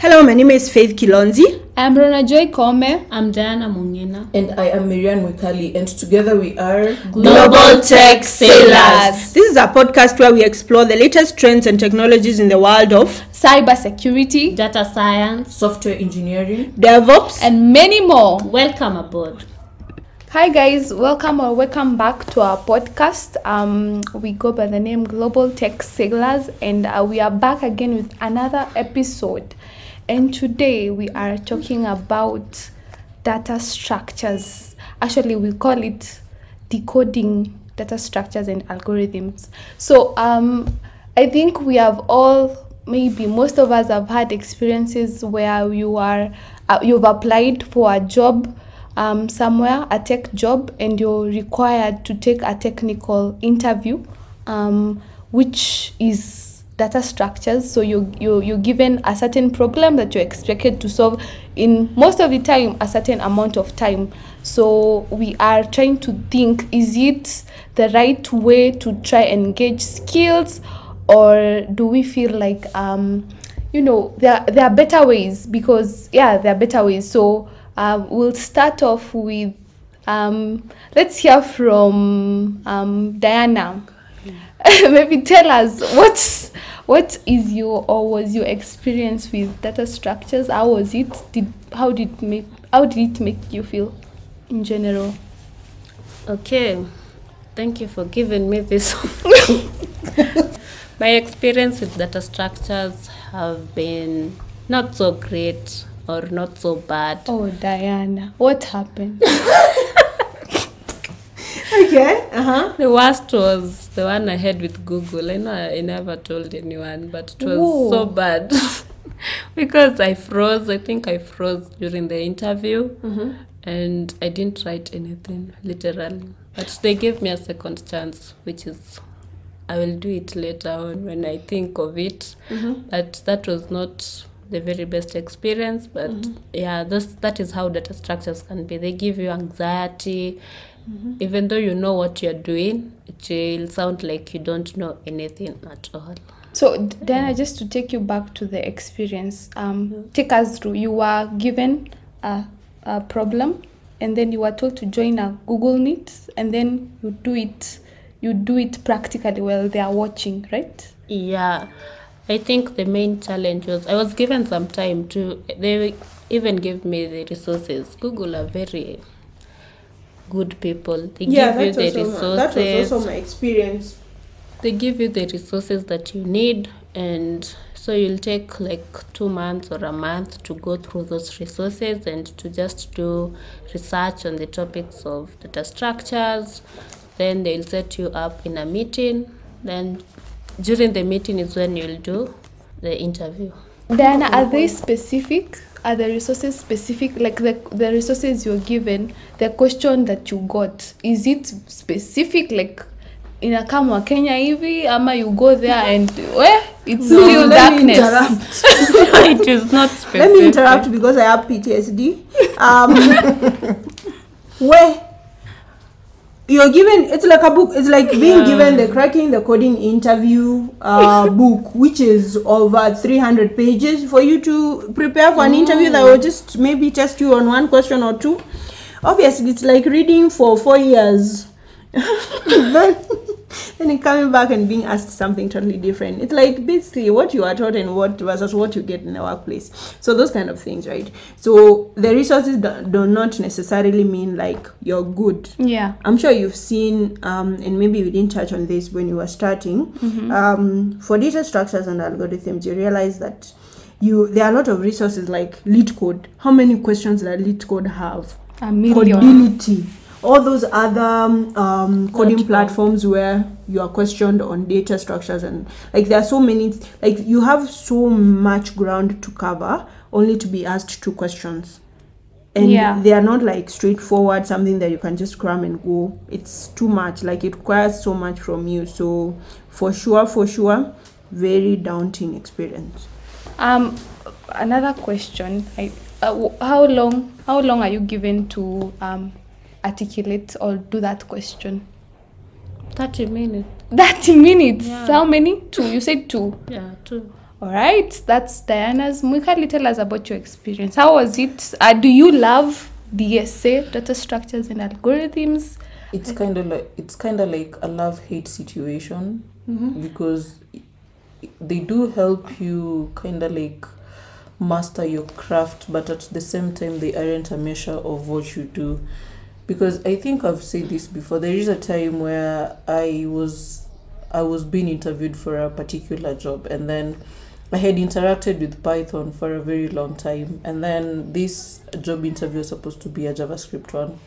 Hello, my name is Faith Kilonzi. I'm Rhonajoy Koome. I'm Mongina. And I am Mwikali, and together we are Global Tech Sailors. This is a podcast where we explore the latest trends and technologies in the world of cybersecurity, data science, software engineering, DevOps, and many more. Welcome aboard. Hi guys, welcome back to our podcast. We go by the name Global Tech Sailors, and we are back again with another episode. And today we are talking about data structures. Actually, we call it decoding data structures and algorithms. So I think we have all, maybe most of us have had experiences where you've applied for a job somewhere, a tech job, and you're required to take a technical interview, which is data structures. So you're given a certain problem that you're expected to solve in most of the time a certain amount of time. So we are trying to think, is it the right way to try and gauge skills, or do we feel like there are better ways? Because there are better ways. So we'll start off with let's hear from Diana. Maybe tell us what is your or was your experience with data structures? How was it? How did it make you feel in general? Okay, thank you for giving me this. My experience with data structures have been not so great or not so bad. Oh, Diana, what happened? Okay. The worst was the one I had with Google. I know I never told anyone, but it was so bad because I froze. I think I froze during the interview, and I didn't write anything, literally. But they gave me a second chance, which is I will do it later on when I think of it. But that was not the very best experience. But that is how data structures can be. They give you anxiety. Even though you know what you're doing, it will sound like you don't know anything at all. So Diana, just to take you back to the experience, take us through. You were given a problem, and then you were told to join a Google Meet, and then you do it practically while they are watching, right? Yeah, I think the main challenge was I was given some time they even gave me the resources. Google are very good people. They give you the resources. That was also my experience. They give you the resources that you need, and so you'll take like 2 months or a month to go through those resources and to just do research on the topics of data structures. Then they'll set you up in a meeting. Then during the meeting is when you'll do the interview. Diana, are they specific? Are the resources specific? Like the resources you're given, the question that you got, is it specific? Like in a Kamwa Kenya hivi, ama you go there and it's still darkness. It is not specific. Let me interrupt because I have PTSD. Where you're given, it's like a book. It's like being given the cracking the coding interview book, which is over 300 pages for you to prepare for an interview that will just maybe test you on one question or two. Obviously, it's like reading for 4 years. then coming back and being asked something totally different. It's like basically what you are taught and what versus what you get in the workplace. So those kind of things, right? So the resources do not necessarily mean like you're good. Yeah. I'm sure you've seen, and maybe we didn't touch on this when you were starting. For data structures and algorithms, you realize that there are a lot of resources like LeetCode. How many questions does LeetCode have? A million. Codility. All those other coding platforms where you are questioned on data structures, and like there are so many, like you have so much ground to cover only to be asked 2 questions, and they are not like straightforward, something that you can just cram and go. It's too much, like it requires so much from you. So for sure, very daunting experience. Another question, how long are you given to articulate or do that question? 30 minutes. 30 minutes? Yeah. How many? 2? You said 2? Yeah, 2. All right, that's Diana's. Mwikali, tell us about your experience. How was it? Do you love DSA, data structures and algorithms? It's kind of like a love-hate situation because they do help you kind of like master your craft, but at the same time they aren't a measure of what you do. Because I think I've said this before. There is a time where I was being interviewed for a particular job, and then I had interacted with Python for a very long time, and then this job interview was supposed to be a JavaScript one.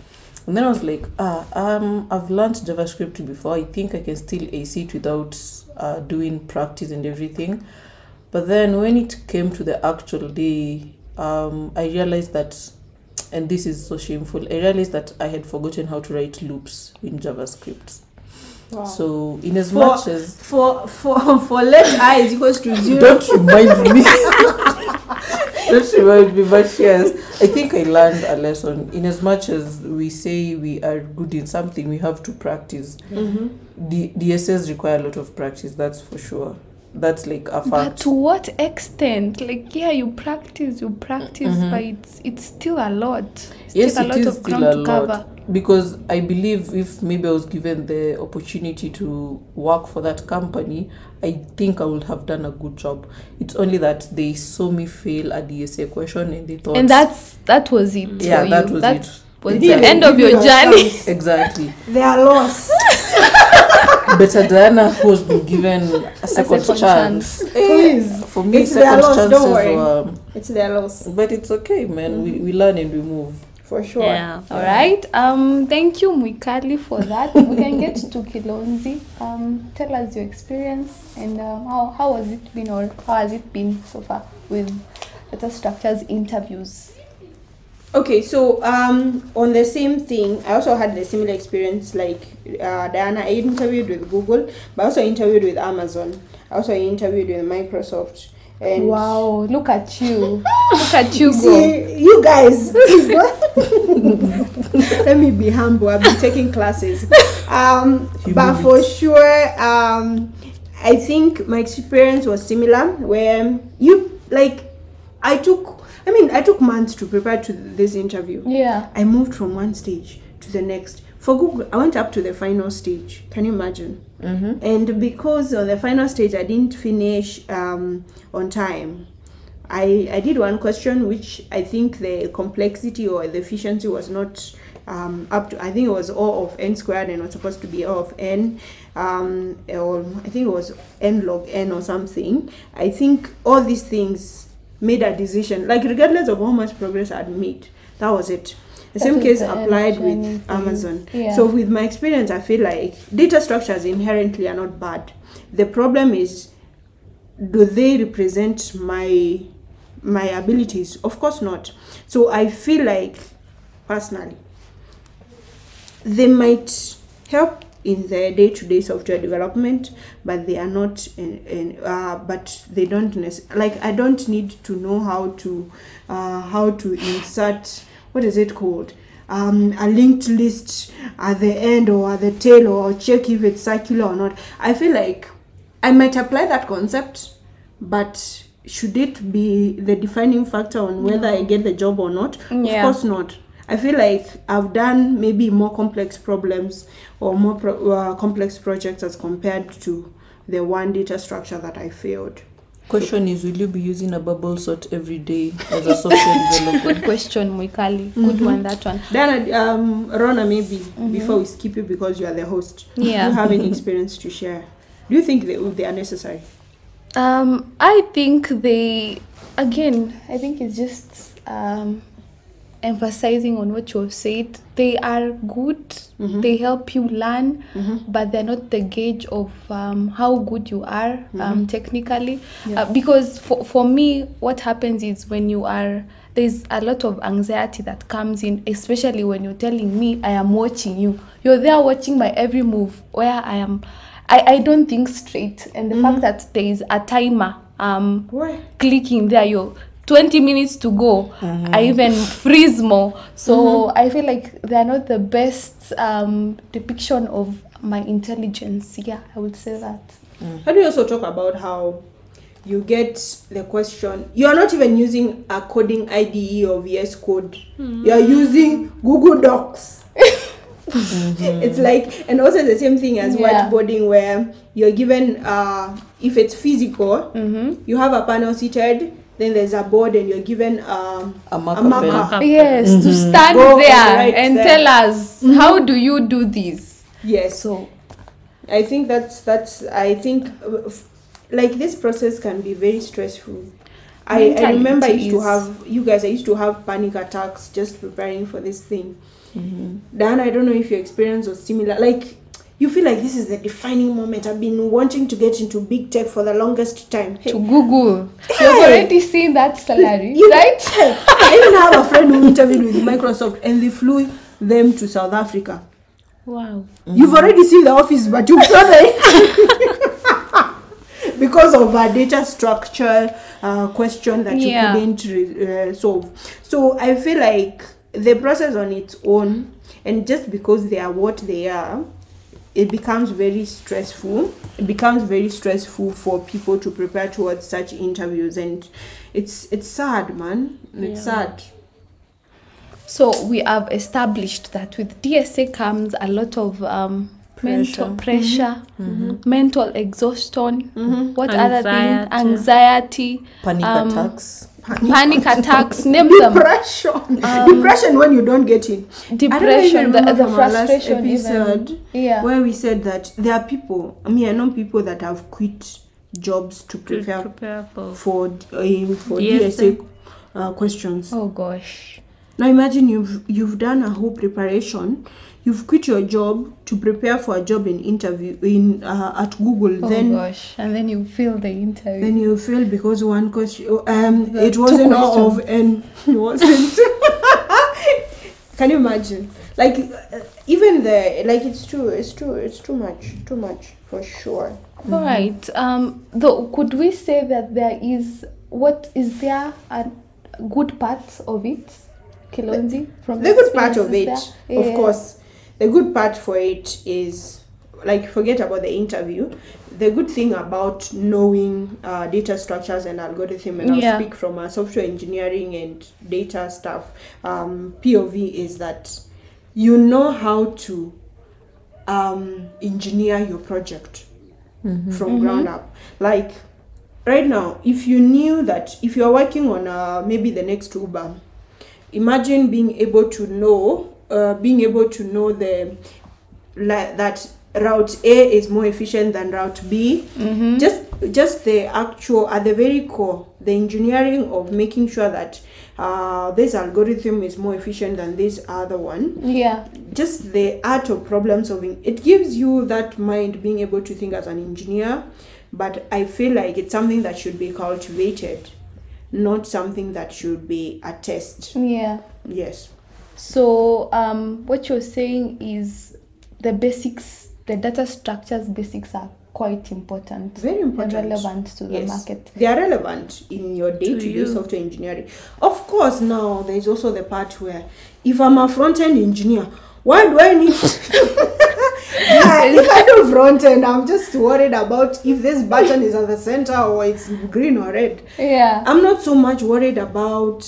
And then I was like, I've learned JavaScript before. I think I can still ace it without doing practice and everything. But then when it came to the actual day, I realized that, and this is so shameful, I realized that I had forgotten how to write loops in JavaScript. Wow. So in as much as for let I is equals to 0. Don't remind me. Don't remind me, but yes, I think I learned a lesson. In as much as we say we are good in something, we have to practice. The DSS require a lot of practice, that's for sure. That's like a fact. But to what extent? Like, yeah, you practice, but it's still a lot. Yes, a lot of ground to cover. Because I believe if maybe I was given the opportunity to work for that company, I think I would have done a good job. It's only that they saw me fail a DSA question and they thought... And that was it. Yeah, for that you. was that it. was the end of your journey. Exactly. They are lost. Better Diana, who has been given a second chance. Please. For me, It's second their loss, chances don't worry. were... It's their loss. But it's okay, man. We learn and we move. For sure. Yeah. All right. Thank you, Mwikali, for that. We can get to Kilonzi. Tell us your experience and how has it been, or how has it been so far with data structures interviews? Okay, so on the same thing, I also had a similar experience like Diana. I interviewed with Google, but I also interviewed with Amazon. I also interviewed with Microsoft. And wow, look at you. Look at you go. See, you guys. Let me be humble. I've been taking classes. But for sure, I think my experience was similar where I took months to prepare to this interview. Yeah. I moved from one stage to the next. For Google, I went up to the final stage. Can you imagine? And because on the final stage, I didn't finish on time. I did one question which I think the complexity or the efficiency was not up to, I think it was O of n squared and it was supposed to be O of n, or I think it was n log n or something. I think all these things made a decision, like regardless of how much progress I'd made, that was it. The same case applied with Amazon. Yeah. So with my experience, I feel like data structures inherently are not bad. The problem is, do they represent my abilities? Of course not. So I feel like, personally, they might help in the day-to-day software development, but they are not but they don't like, I don't need to know how to insert, what is it called, a linked list at the end or at the tail, or check if it's circular or not. I feel like I might apply that concept, but should it be the defining factor on whether I get the job or not? Yeah. Of course not. I feel like I've done maybe more complex problems or more complex projects as compared to the one data structure that I failed. Question is, will you be using a bubble sort every day as a software developer? Good question, Mwikali. Good one, that one. Then, Rona, maybe before we skip you, because you are the host, Yeah. do you have any experience to share? Do you think they are necessary? I think I think it's just emphasizing on what you have said. They are good, they help you learn, but they're not the gauge of how good you are technically. Because for me, what happens is when there's a lot of anxiety that comes in, especially when you're telling me I am watching you. You're there watching my every move, where I don't think straight. And the fact that there is a timer clicking there, you're 20 minutes to go, I even freeze more. So I feel like they're not the best depiction of my intelligence. Yeah, I would say that. How do you also talk about how you get the question. You are not even using a coding IDE or VS Code. You are using Google Docs. It's like, and also the same thing as whiteboarding, where you're given, if it's physical, you have a panel seated, then there's a board, and you're given a marker. Yes, to stand there and tell us, how do you do this? Yes. So I think I think like this process can be very stressful. I remember I used to have panic attacks just preparing for this thing. Dan, I don't know if your experience was similar. Like, you feel like this is the defining moment. I've been wanting to get into big tech for the longest time. To Google. You've already seen that salary, right? I even have a friend who interviewed with Microsoft and they flew them to South Africa. Wow. You've already seen the office, but you saw it because of a data structure question that you couldn't solve. So I feel like the process on its own, and just because they are what they are, it becomes very stressful. It becomes very stressful for people to prepare towards such interviews, and it's sad, man. It's sad. So we have established that with DSA comes a lot of mental pressure, mental exhaustion, what other things? Anxiety, panic attacks, name them. Depression when you don't get in. Depression, the frustration episode where we said that there are people, I know people that have quit jobs to prepare for DSA questions. Oh gosh. Now imagine you've done a whole preparation. You've quit your job to prepare for a job in interview at Google. Oh gosh, and then you fail the interview. Then you fail because one question, it wasn't of, and it wasn't. Can you imagine? Like, even it's too much for sure. All right. Though, could we say that there is there a good part of it, Kilonzi? From the good part of it, of course. The good part for it is, like, forget about the interview. The good thing about knowing data structures and algorithm, and I'll speak from a software engineering and data stuff POV, is that you know how to engineer your project from ground up. Like, right now, if you knew that if you're working on maybe the next Uber, imagine being able to know that route A is more efficient than route B. Just the actual, at the very core, the engineering of making sure that this algorithm is more efficient than this other one. Just the art of problem solving. It gives you that mind, being able to think as an engineer. But I feel like it's something that should be cultivated, not something that should be a test. Yes. So what you're saying is the basics, the data structures basics are quite important. Very important. And relevant to the market. They are relevant in your day-to-day software engineering. Of course, now there's also the part where if I'm a front-end engineer, why do I need if I do front-end, I'm just worried about if this button is at the center or it's green or red. I'm not so much worried about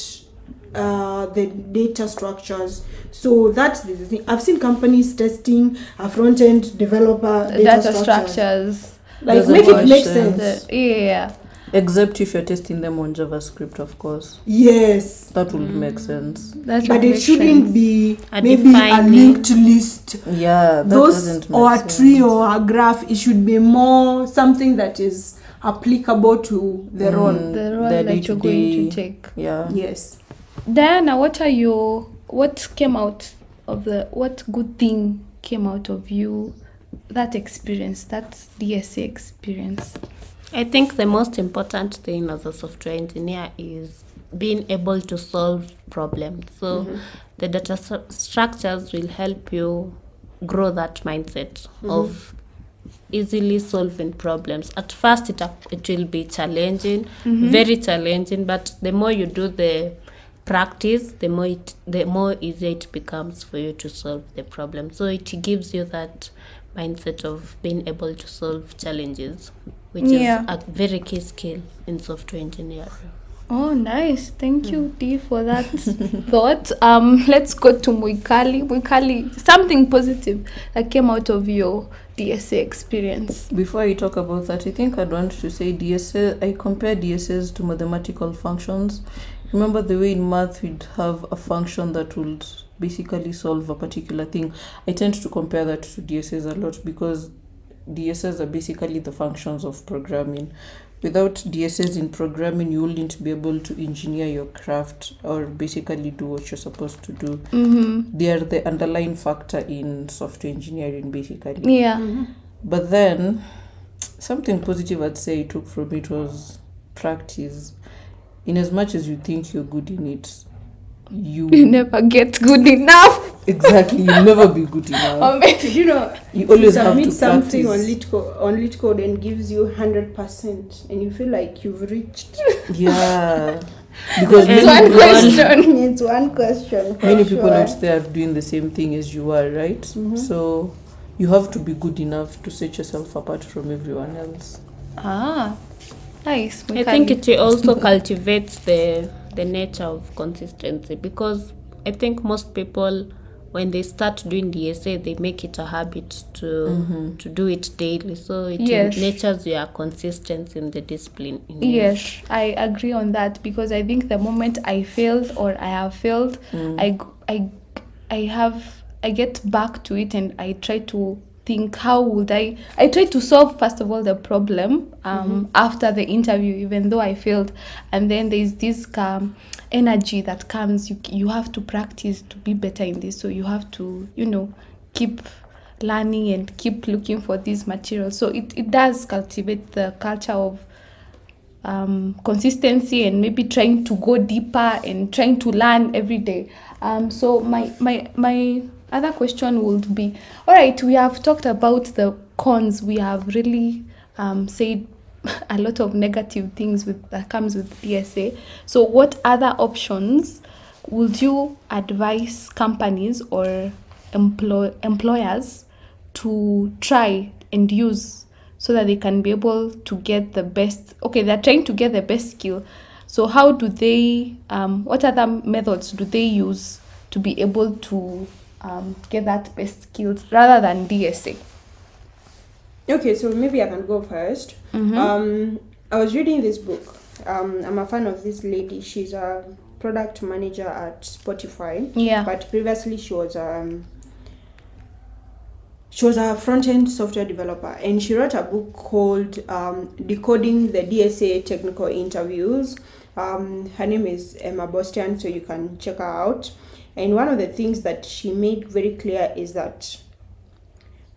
the data structures. So that's the thing. I've seen companies testing a front-end developer data structures. Like, make it make sense. Except if you're testing them on JavaScript, of course. Yes. That would make sense. But it shouldn't be maybe a linked list. Yeah, that doesn't make sense. Or a tree or a graph. It should be more something that is applicable to the role. The role that you're going to take. Yes. Diana, what came out of what good thing came out of you, that experience, that DSA experience? I think the most important thing as a software engineer is being able to solve problems. So the data structures will help you grow that mindset of easily solving problems. At first, it will be challenging, very challenging, but the more you do the practice, the more easier it becomes for you to solve the problem. So it gives you that mindset of being able to solve challenges, which Yeah. is a very key skill in software engineering. Oh, nice. Thank you, Dee, for that thought. Let's go to Mwikali. Mwikali, something positive that came out of your DSA experience. Before I talk about that, I think I'd want to say DSA. I compare DSAs to mathematical functions. Remember the way in math we'd have a function that would basically solve a particular thing. I tend to compare that to DSAs a lot because DSAs are basically the functions of programming. Without DSAs in programming, you wouldn't be able to engineer your craft or basically do what you're supposed to do. They are the underlying factor in software engineering, basically. Yeah. But then, something positive I'd say I took from it was practice. In as much as you think you're good in it, you never get good enough. Exactly, you'll never be good enough. Or maybe, You know, You always have submit to something practice. on LeetCode and gives you 100%, and you feel like you've reached. Yeah, because it's one question. It's one question. many people out there are doing the same thing as you are, right? So you have to be good enough to set yourself apart from everyone else. Ah, nice. I think it also cultivates the nature of consistency, because I think most people, when they start doing DSA, they make it a habit to do it daily. So it natures your consistency in the discipline. Yes, I agree on that, because I think the moment I failed or I have failed, I get back to it and I try to think, how would I try to solve first of all the problem after the interview, even though I failed, and then there's this energy that comes. You have to practice to be better in this, so you have to keep learning and keep looking for these materials. So it does cultivate the culture of consistency and maybe trying to go deeper and trying to learn every day. So my other question would be, all right, we have talked about the cons. We have really said a lot of negative things that comes with DSA. So what other options would you advise companies or employers to try and use so that they can be able to get the best? Okay, they're trying to get the best skill. So how do they, what other methods do they use to be able to get that best skills rather than DSA? Okay, so maybe I can go first. I was reading this book. I'm a fan of this lady. She's a product manager at Spotify. Yeah. But previously she was a front-end software developer, and she wrote a book called Decoding the DSA Technical Interviews. Her name is Emma Bostian, so you can check her out. And one of the things that she made very clear is that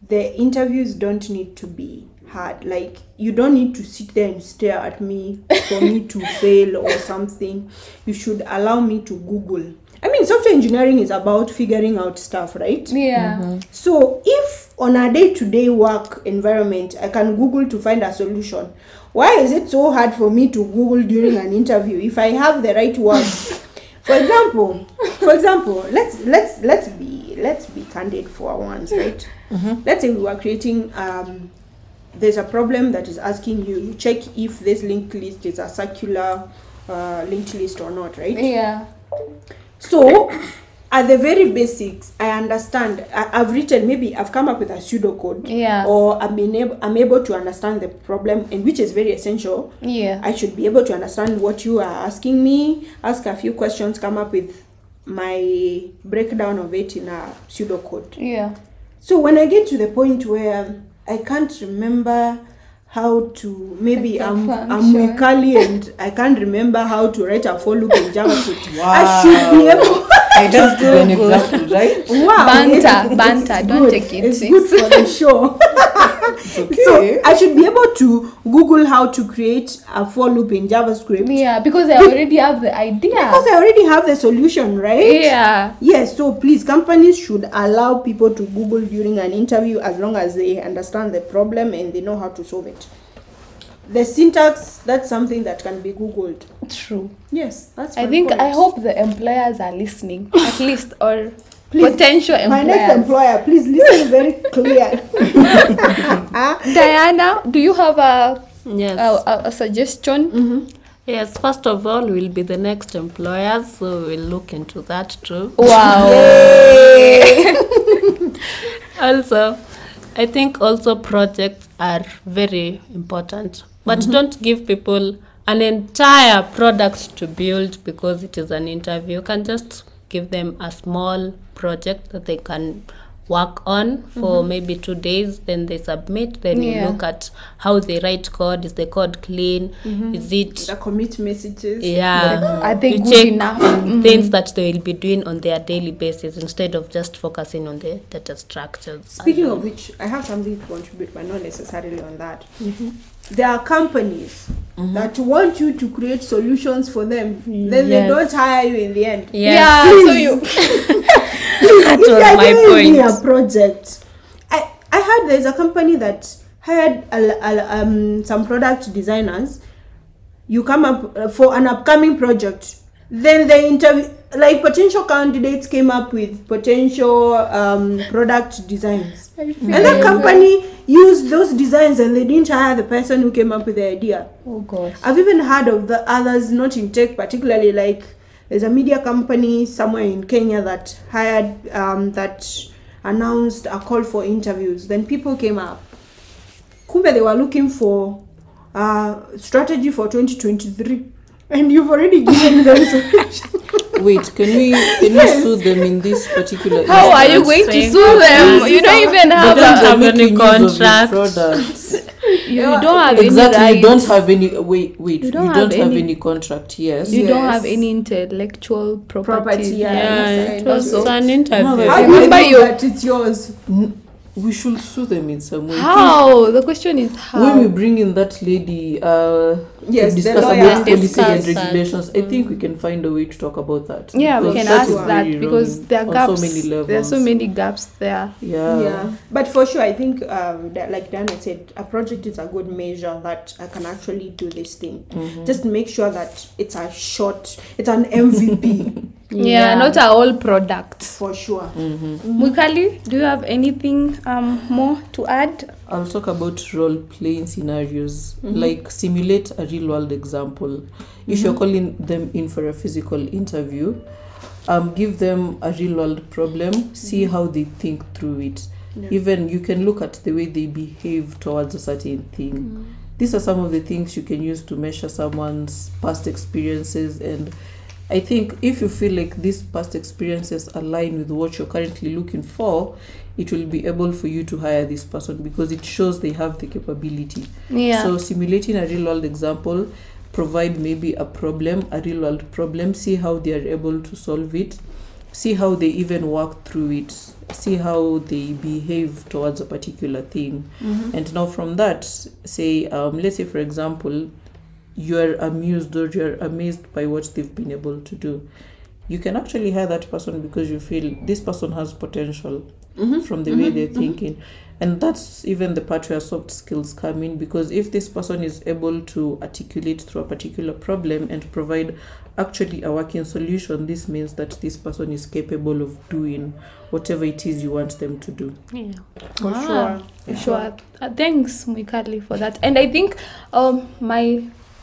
the interviews don't need to be hard. Like, you don't need to sit there and stare at me for me to fail or something. You should allow me to Google. I mean, software engineering is about figuring out stuff, right? Yeah. So if on a day-to-day work environment, I can Google to find a solution, why is it so hard for me to Google during an interview if I have the right words? For example, let's be candid for once, right? Let's say we were creating there's a problem that is asking you check if this linked list is a circular linked list or not, right? Yeah. So at the very basics, I understand. I've come up with a pseudocode. Yeah. Or I'm able to understand the problem, and which is very essential. Yeah. I should be able to understand what you are asking me, ask a few questions, come up with my breakdown of it in a pseudocode. Yeah. So when I get to the point where I can't remember how to, maybe I'm Mwikali and I can't remember how to write a for loop in JavaScript. Wow. I should be able. I just give an example, right? Wow. Banter. It's Don't good. take it. It's good for the show. It's okay. So I should be able to Google how to create a for loop in JavaScript. Yeah, because I already have the idea. Because I already have the solution, right? Yeah. Yes, so please, companies should allow people to Google during an interview as long as they understand the problem and they know how to solve it. The syntax, that's something that can be Googled. True. Yes, that's I my think point. I hope the employers are listening at least, or Potential My next employers. employer, please listen very clear. Diana, do you have Yes. a suggestion? Yes, first of all, we'll be the next employers, so we'll look into that too. Wow. Also, I think also projects are very important, but don't give people an entire product to build because it is an interview. You can just give them a small project that they can work on for maybe 2 days, then they submit, then you look at how they write code. Is the code clean? Is it The commit messages. Are they you good check enough? on things that they will be doing on their daily basis instead of just focusing on the data structures. Speaking of which, I have something to contribute, but not necessarily on that. There are companies that want you to create solutions for them, then they don't hire you in the end. Yeah, so you That If was you're my giving me point. a project, I heard there's a company that hired some product designers. You come up for an upcoming project, then they interview, like potential candidates came up with potential product designs, and that company used those designs and they didn't hire the person who came up with the idea. Oh gosh. I've even heard of the others, not in tech particularly, like there's a media company somewhere in Kenya that hired, that announced a call for interviews. Then people came up. Koome, they were looking for strategy for 2023. And you've already given them solution. Wait, can we sue them in this particular How are you instance? going to sue them? You don't even They have don't a, have Making any use of your contract. products. you don't have Exactly, any you don't rights. have any. Wait. You don't don't have have any- any contract. Yes. You don't Yes. have any intellectual property. Yeah, Yes, it I was know. an interview. How do Remember I know you- that it's yours? We should sue them in some way. How? The question is how. When we bring in that lady Yes, to the discuss lawyer. about policy and Discuss that. regulations, I think we can find a way to talk about that. Yeah, we Because can that ask is that very because wrong there are on gaps. so many levels. There are so many gaps there. Yeah. But for sure, I think that, like Dana said, a project is a good measure that I can actually do this thing. Just make sure that it's an MVP Yeah, not a whole product. for sure. Mwikali, do you have anything more to add? I'll talk about role-playing scenarios, like simulate a real-world example. If you're calling them in for a physical interview, give them a real-world problem, see how they think through it. Even you can look at the way they behave towards a certain thing. These are some of the things you can use to measure someone's past experiences, and I think if you feel like these past experiences align with what you're currently looking for, it will be able for you to hire this person because it shows they have the capability. Yeah. So simulating a real world example, provide maybe a problem, a real world problem, see how they are able to solve it, see how they even work through it, see how they behave towards a particular thing. And now from that, say, let's say for example, you're amused or you're amazed by what they've been able to do. You can actually hire that person because you feel this person has potential from the way they're thinking. And that's even the part where soft skills come in, because if this person is able to articulate through a particular problem and provide actually a working solution, this means that this person is capable of doing whatever it is you want them to do. Yeah. For sure. Sure. Thanks, Mwikali, for that. And I think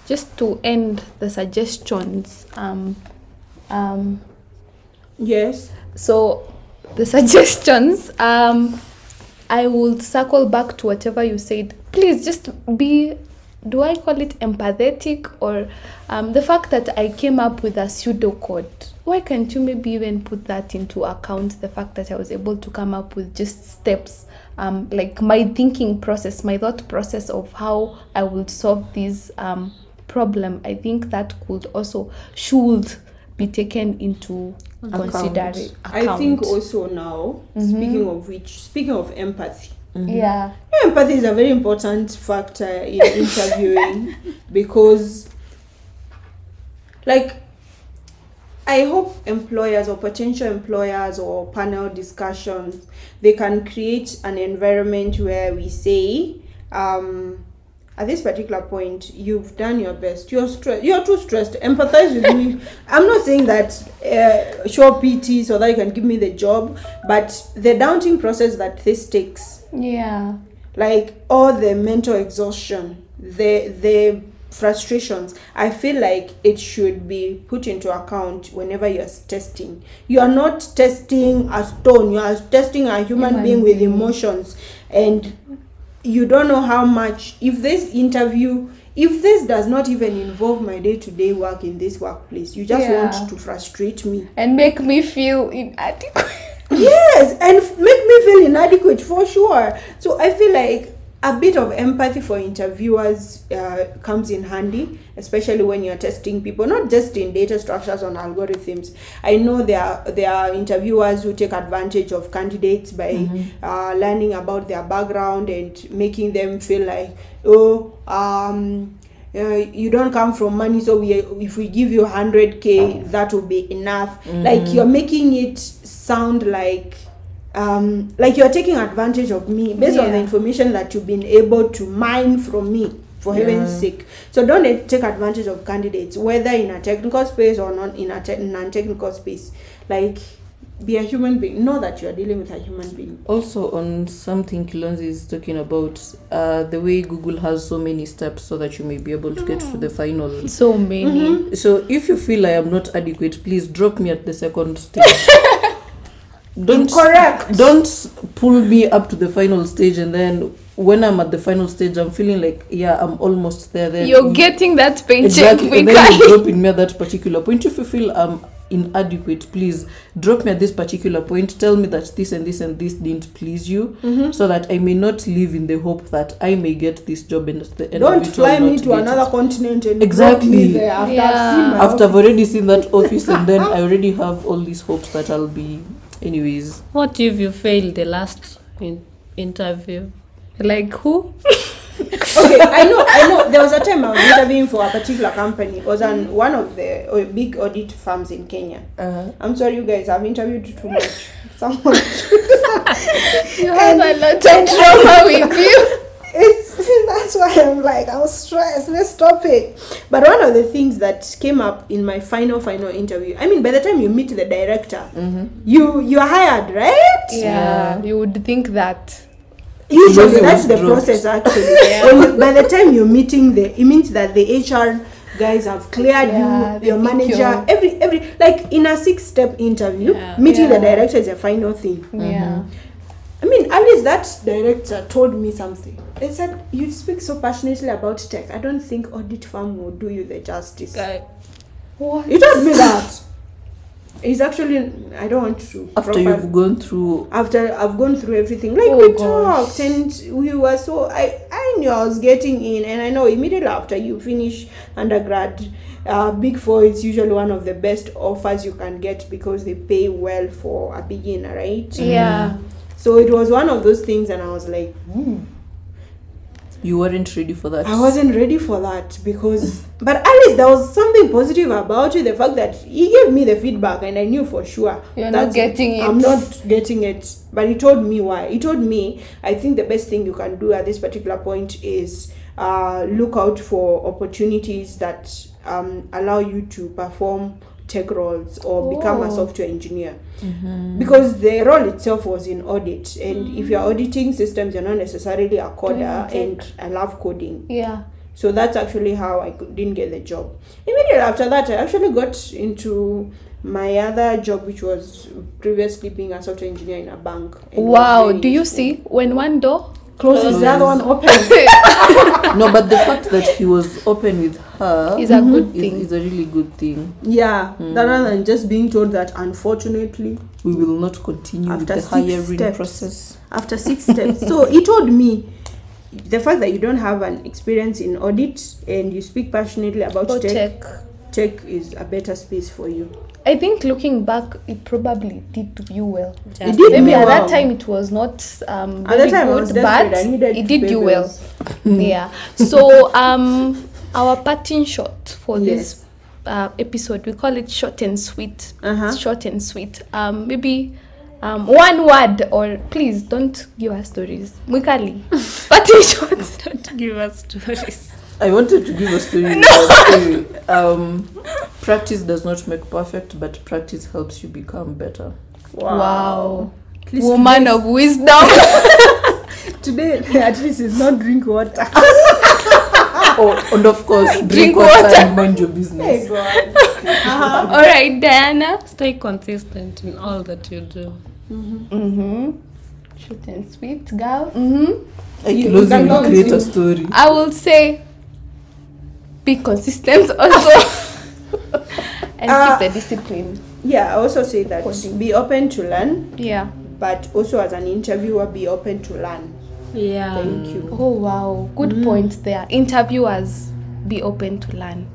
just to end the suggestions, Yes. so the suggestions, I will circle back to whatever you said. Please just be, do I call it empathetic, or the fact that I came up with a pseudocode? Why can't you maybe even put that into account? The fact that I was able to come up with just steps, like my thinking process, my thought process of how I would solve this problem. I think that should be taken into consideration. I think also now, speaking of empathy, Yeah. empathy is a very important factor in interviewing because, like, I hope employers or potential employers or panel discussions, they can create an environment where we say, at this particular point, you've done your best. You're too stressed. Empathize with me. I'm not saying that show pity so that you can give me the job, but the daunting process that this takes. Yeah. Like all the mental exhaustion, the frustrations, I feel like it should be put into account whenever you're testing. You are not testing a stone, you are testing a human being with emotions, and you don't know how much. If this does not even involve my day-to-day work in this workplace, you just want to frustrate me and make me feel inadequate. Yes, and make me feel inadequate for sure. So I feel like a bit of empathy for interviewers comes in handy, especially when you're testing people, not just in data structures or algorithms. I know there are interviewers who take advantage of candidates by learning about their background and making them feel like, you don't come from money, so if we give you 100K, that will be enough. Like you're making it sound like you're taking advantage of me based on the information that you've been able to mine from me, for heaven's sake. So don't take advantage of candidates, whether in a technical space or not in a non-technical space. Like, be a human being. Know that you are dealing with a human being. Also, on something Kilonzi is talking about, the way Google has so many steps so that you may be able to get to the final. So many. So if you feel I am not adequate, please drop me at the second stage. Don't pull me up to the final stage, and then when I'm at the final stage, I'm feeling like, I'm almost there. Then you're getting that paycheck. Exactly, and then you drop in me at that particular point. If you feel I'm inadequate, please drop me at this particular point. Tell me that this and this and this didn't please you, so that I may not live in the hope that I may get this job, and at the end don't fly me to another continent and exactly drop me there after I've already seen that office, and then I already have all these hopes that I'll be. Anyways, what if you failed the last interview? Like who? Okay, I know. There was a time I was interviewing for a particular company. It was on one of the big audit firms in Kenya. I'm sorry, you guys, I've interviewed too much. Someone. You have a lot of trauma with you. That's why I'm like, I was stressed. Let's stop it. But one of the things that came up in my final interview, I mean, by the time you meet the director, you're hired, right? Yeah, you would think that. Usually that's the process actually. By the time you're meeting it means that the HR guys have cleared you, your manager, every like in a 6-step interview, meeting the director is a final thing. I mean, at least that director told me something. They said, you speak so passionately about tech. I don't think audit firm will do you the justice. What? You told me that. It's actually, I don't want to. After you've gone through. After I've gone through everything. Like we talked and we were so, I knew I was getting in, and I know immediately after you finish undergrad, Big Four is usually one of the best offers you can get because they pay well for a beginner, right? Yeah. So it was one of those things, and I was like, You weren't ready for that. I wasn't ready for that because, but at least there was something positive about it. The fact that he gave me the feedback, and I knew for sure you're not getting it. I'm not getting it. But he told me why. He told me, I think the best thing you can do at this particular point is look out for opportunities that allow you to perform tech roles or become a software engineer, because the role itself was in audit, and if you're auditing systems, you're not necessarily a coder, and I love coding. So that's actually how I didn't get the job. Immediately after that, I actually got into my other job, which was previously being a software engineer in a bank. Wow, do you see when one door closes, the other one opens? No, but the fact that he was open with her is a good thing. Is a really good thing. Rather than just being told that unfortunately we will not continue with the hiring process after 6 steps. So he told me the fact that you don't have an experience in audit and you speak passionately about tech is a better space for you. I think looking back, it probably did you well. It did maybe at well. that time it was not at that time good, but it did you well. So our parting shot for this episode, we call it short and sweet. Short and sweet. Maybe one word, or please don't give us stories. Mwikali. But in short, Don't give us stories. I wanted to give a story. But anyway, practice does not make perfect, but practice helps you become better. wow. At least Woman today- of wisdom. Today, at least it's not drink water. Oh, and of course, Drink water water. and mind your business. All right, Diana. Stay consistent in all that you do. Short and sweet, girl. Kilonzi can will go create a into- story. I will say be consistent also. And keep the discipline. Yeah, I also say that be open to learn, Yeah. but also as an interviewer, be open to learn. Yeah. Thank you. Oh wow, good point there. Interviewers, be open to learn.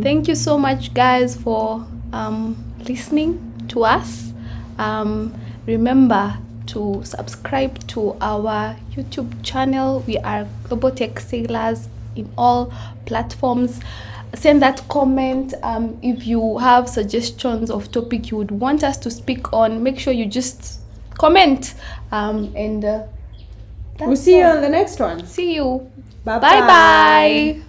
Thank you so much, guys, for listening to us. Remember to subscribe to our YouTube channel. We are Global Tech Sailors in all platforms. Send that comment if you have suggestions of topic you would want us to speak on. Make sure you just comment and We'll see you on the next one. see you. Bye Bye bye.